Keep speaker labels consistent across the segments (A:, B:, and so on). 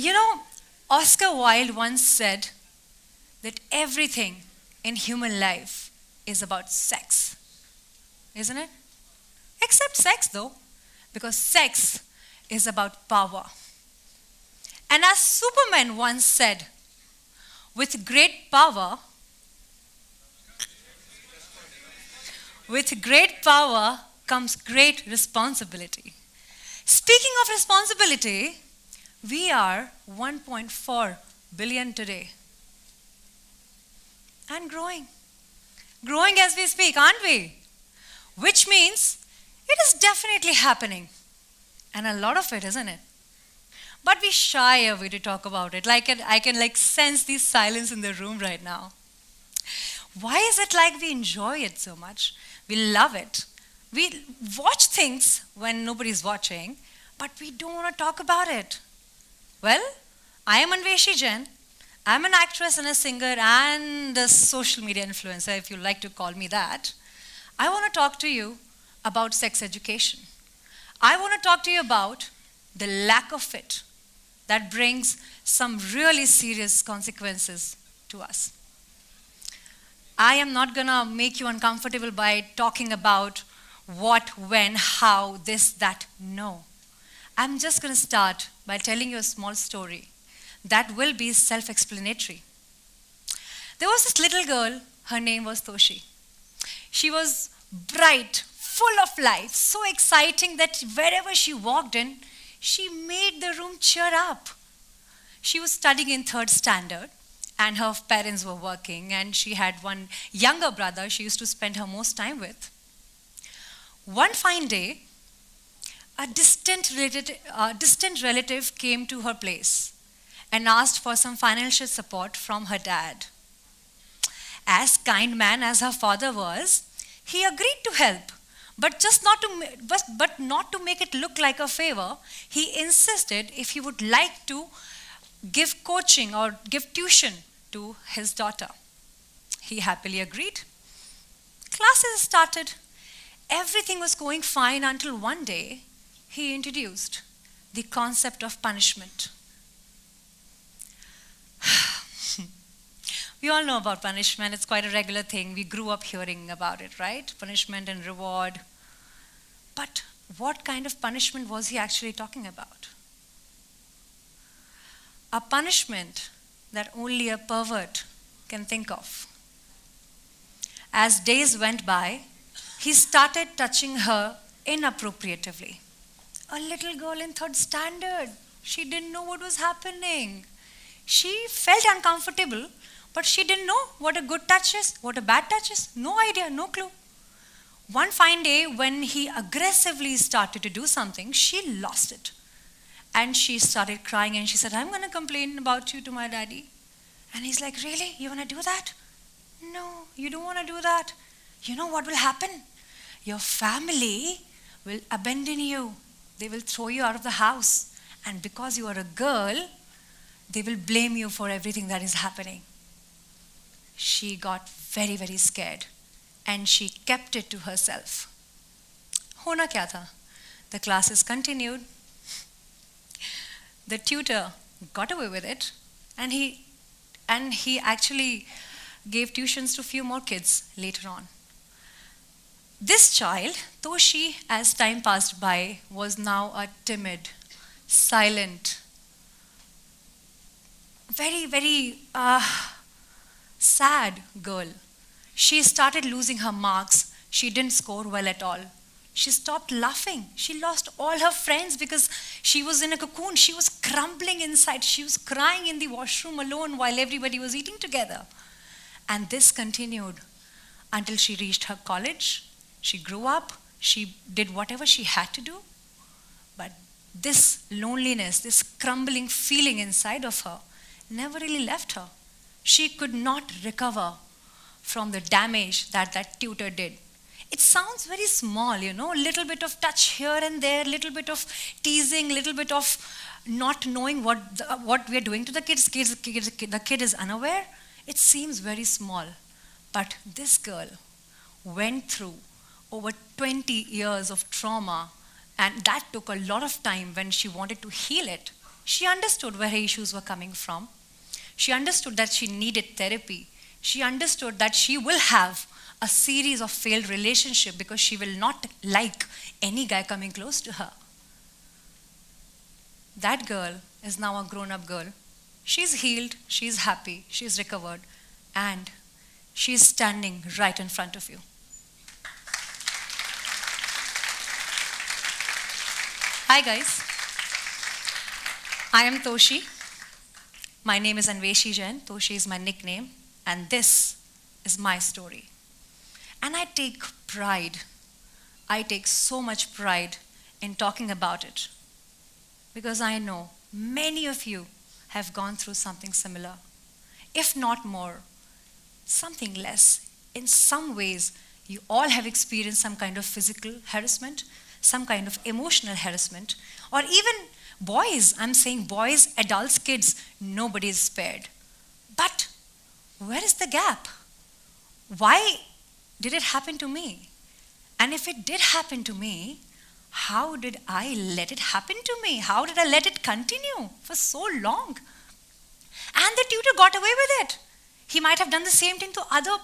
A: You know, Oscar Wilde once said that everything in human life is about sex, isn't it? Except sex, though, because sex is about power. And as Superman once said, with great power, with great power comes great responsibility. Speaking of responsibility, we are 1.4 billion today and growing. Growing as we speak, aren't we? Which means it is definitely happening. And a lot of it, isn't it? But we shy away to talk about it. I can sense the silence in the room right now. Why is it like we enjoy it so much? We love it. We watch things when nobody's watching, but we don't want to talk about it. Well, I am Anveshi Jain. I'm an actress and a singer and a social media influencer, if you like to call me that. I want to talk to you about sex education. I want to talk to you about the lack of it that brings some really serious consequences to us. I am not going to make you uncomfortable by talking about what, when, how, this, that. No. I'm just going to start by telling you a small story that will be self-explanatory. There was this little girl, her name was Toshi. She was bright, full of life, so exciting that wherever she walked in, she made the room cheer up. She was studying in 3rd standard, and her parents were working, and she had one younger brother she used to spend her most time with. One fine day, a distant relative came to her place and asked for some financial support from her dad. As kind man as her father was, he agreed to help, but not to make it look like a favor. He insisted if he would like to give coaching or give tuition to his daughter. He happily agreed. Classes started. Everything was going fine until one day he introduced the concept of punishment. We all know about punishment. It's quite a regular thing. We grew up hearing about it, right? Punishment and reward. But what kind of punishment was he actually talking about? A punishment that only a pervert can think of. As days went by, he started touching her inappropriately. A little girl in 3rd standard. She didn't know what was happening. She felt uncomfortable, but she didn't know what a good touch is, what a bad touch is. No idea, no clue. One fine day, when he aggressively started to do something, she lost it. And she started crying and she said, I'm going to complain about you to my daddy. And he's like, really? You want to do that? No, you don't want to do that. You know what will happen? Your family will abandon you. They will throw you out of the house. And because you are a girl, they will blame you for everything that is happening. She got very, very scared. And she kept it to herself. Hona kya tha? The classes continued. The tutor got away with it, and he actually gave tuitions to a few more kids later on. This child, Toshi, as time passed by, was now a timid, silent, very, very sad girl. She started losing her marks. She didn't score well at all. She stopped laughing. She lost all her friends because she was in a cocoon. She was crumbling inside. She was crying in the washroom alone while everybody was eating together. And this continued until she reached her college. She grew up. She did whatever she had to do. But this loneliness, this crumbling feeling inside of her never really left her. She could not recover from the damage that tutor did. It sounds very small, you know, a little bit of touch here and there, a little bit of teasing, a little bit of not knowing what we are doing to the kids. The kid is unaware. It seems very small. But this girl went through over 20 years of trauma, and that took a lot of time when she wanted to heal it. She understood where her issues were coming from. She understood that she needed therapy. She understood that she will have a series of failed relationships because she will not like any guy coming close to her. That girl is now a grown-up girl. She's healed, she's happy, she's recovered, and she's standing right in front of you. Hi guys, I am Toshi. My name is Anveshi Jain. Toshi is my nickname, and this is my story. And I take so much pride in talking about it, because I know many of you have gone through something similar, if not more, something less. In some ways, you all have experienced some kind of physical harassment, some kind of emotional harassment, or even boys, I'm saying boys, adults, kids, nobody is spared. But where is the gap? Why did it happen to me? And if it did happen to me, how did I let it happen to me? How did I let it continue for so long? And the tutor got away with it. He might have done the same thing to other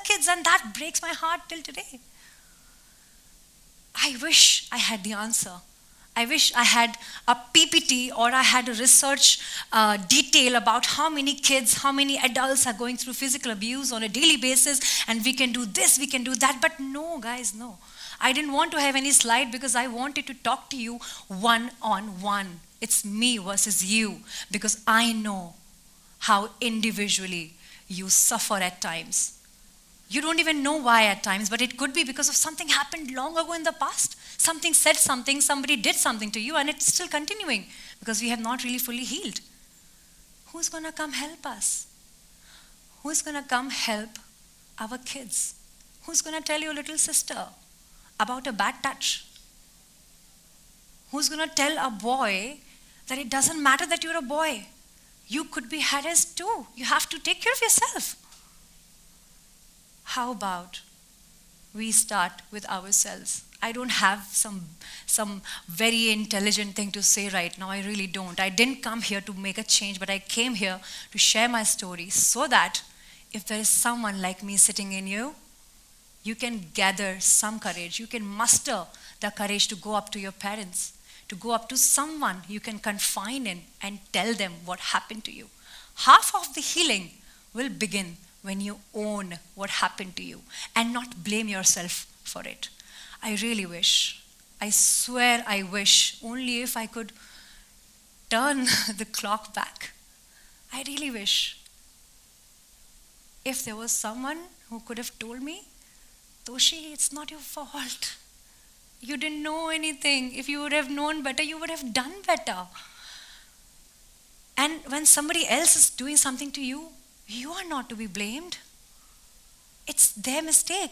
A: kids, and that breaks my heart till today. I wish I had the answer. I wish I had a PPT or I had a research detail about how many kids, how many adults are going through physical abuse on a daily basis, and we can do this, we can do that. But no, guys, no. I didn't want to have any slide because I wanted to talk to you one-on-one. It's me versus you, because I know how individually you suffer at times. You don't even know why at times, but it could be because of something happened long ago in the past. Something said something, somebody did something to you, and it's still continuing because we have not really fully healed. Who's going to come help us? Who's going to come help our kids? Who's going to tell your little sister about a bad touch? Who's going to tell a boy that it doesn't matter that you're a boy? You could be harassed too. You have to take care of yourself. How about we start with ourselves? I don't have some very intelligent thing to say right now. I really don't. I didn't come here to make a change, but I came here to share my story so that if there is someone like me sitting in you, you can gather some courage. You can muster the courage to go up to your parents, to go up to someone you can confide in and tell them what happened to you. Half of the healing will begin when you own what happened to you and not blame yourself for it. I really wish, I swear I wish, only if I could turn the clock back. I really wish if there was someone who could have told me, Toshi, it's not your fault. You didn't know anything. If you would have known better, you would have done better. And when somebody else is doing something to you, you are not to be blamed. It's their mistake.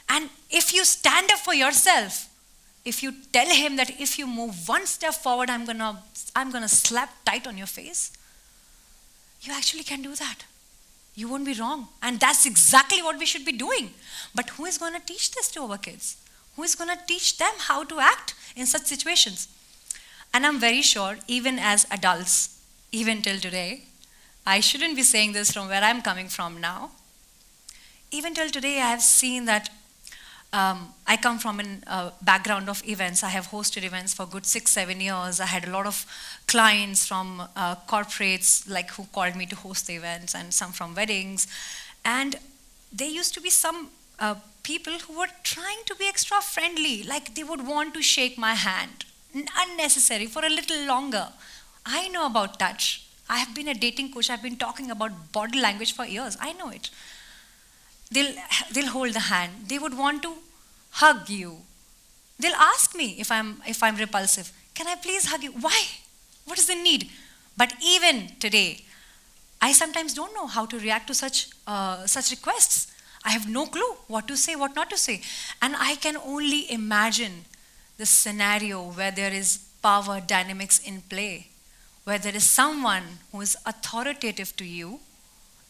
A: And if you stand up for yourself, if you tell him that if you move one step forward, I'm gonna slap tight on your face, you actually can do that. You won't be wrong. And that's exactly what we should be doing. But who is going to teach this to our kids? Who is going to teach them how to act in such situations? And I'm very sure, even as adults, even till today, I shouldn't be saying this from where I'm coming from now. Even till today, I have seen that I come from a background of events. I have hosted events for good 6-7 years. I had a lot of clients from corporates like who called me to host the events, and some from weddings. And there used to be some people who were trying to be extra friendly, like they would want to shake my hand, unnecessary, for a little longer. I know about touch. I have been a dating coach. I've been talking about body language for years. I know it. They'll hold the hand. They would want to hug you. They'll ask me if I'm repulsive. Can I please hug you? Why? What is the need? But even today, I sometimes don't know how to react to such requests. I have no clue what to say, what not to say. And I can only imagine the scenario where there is power dynamics in play, where there is someone who is authoritative to you,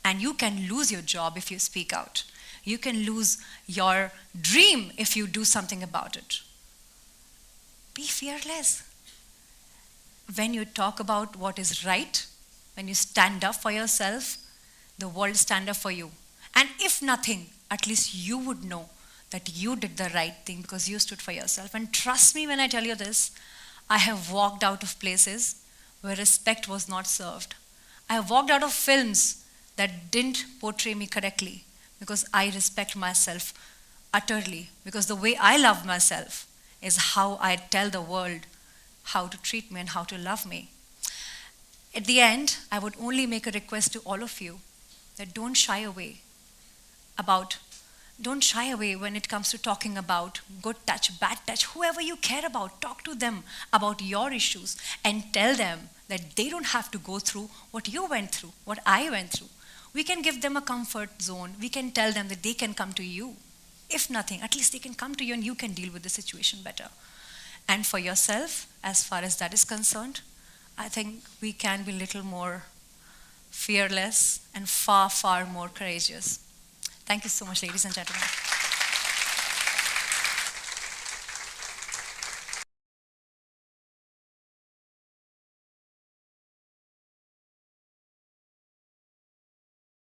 A: and you can lose your job if you speak out. You can lose your dream if you do something about it. Be fearless. when you talk about what is right, when you stand up for yourself, the world stand up for you. And if nothing, at least you would know that you did the right thing because you stood for yourself. And trust me when I tell you this, I have walked out of places where respect was not served. I have walked out of films that didn't portray me correctly because I respect myself utterly. Because the way I love myself is how I tell the world how to treat me and how to love me. At the end, I would only make a request to all of you that don't shy away when it comes to talking about good touch, bad touch, whoever you care about. Talk to them about your issues and tell them that they don't have to go through what you went through, what I went through. We can give them a comfort zone. We can tell them that they can come to you. If nothing, at least they can come to you and you can deal with the situation better. And for yourself, as far as that is concerned, I think we can be a little more fearless and far, far more courageous. Thank you so much, ladies and gentlemen.